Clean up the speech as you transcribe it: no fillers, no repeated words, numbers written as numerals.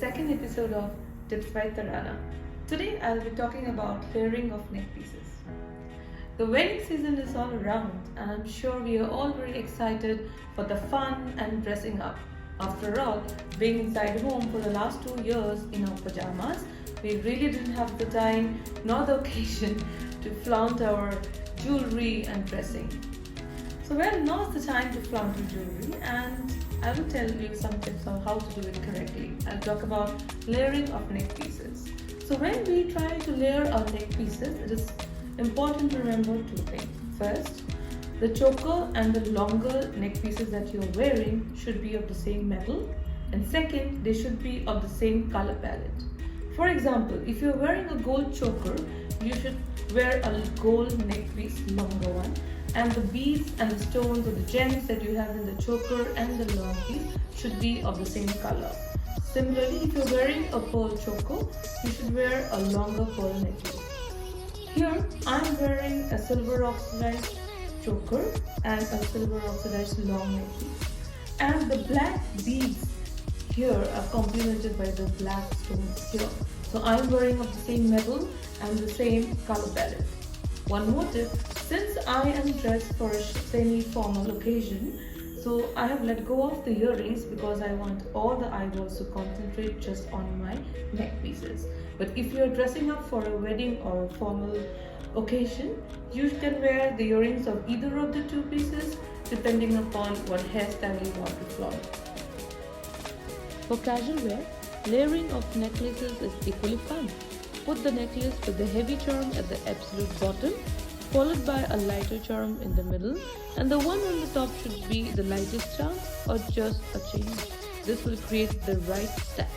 second episode of Tips by Tarana. Today I'll be talking about layering of neck pieces. The wedding season is all around and I'm sure we are all very excited for the fun and dressing up. After all, being inside home for the last 2 years in our pajamas, we really didn't have the time nor the occasion to flaunt our jewelry and dressing. So now's the time to flaunt your jewelry, and I will tell you some tips on how to do it correctly. I'll talk about layering of neck pieces. So when we try to layer our neck pieces, it is important to remember two things. First, the choker and the longer neck pieces that you're wearing should be of the same metal, and second, they should be of the same color palette. For example, if you're wearing a gold choker, you should wear a gold neck piece, longer one, and the beads and the stones or the gems that you have in the choker and the long piece should be of the same color. Similarly, if you're wearing a pearl choker, you should wear a longer pearl necklace. Here, I'm wearing a silver oxidized choker and a silver oxidized long neck piece. And the black beads here are complemented by the black stones here. So I'm wearing of the same metal and the same color palette. One more tip, since I am dressed for a semi-formal occasion, so I have let go of the earrings because I want all the eyeballs to concentrate just on my neck pieces. But if you are dressing up for a wedding or a formal occasion, you can wear the earrings of either of the two pieces depending upon what hairstyle you want to flaunt. For casual wear, layering of necklaces is equally fun. Put the necklace with the heavy charm at the absolute bottom, followed by a lighter charm in the middle, and the one on the top should be the lightest charm or just a change. This will create the right stack.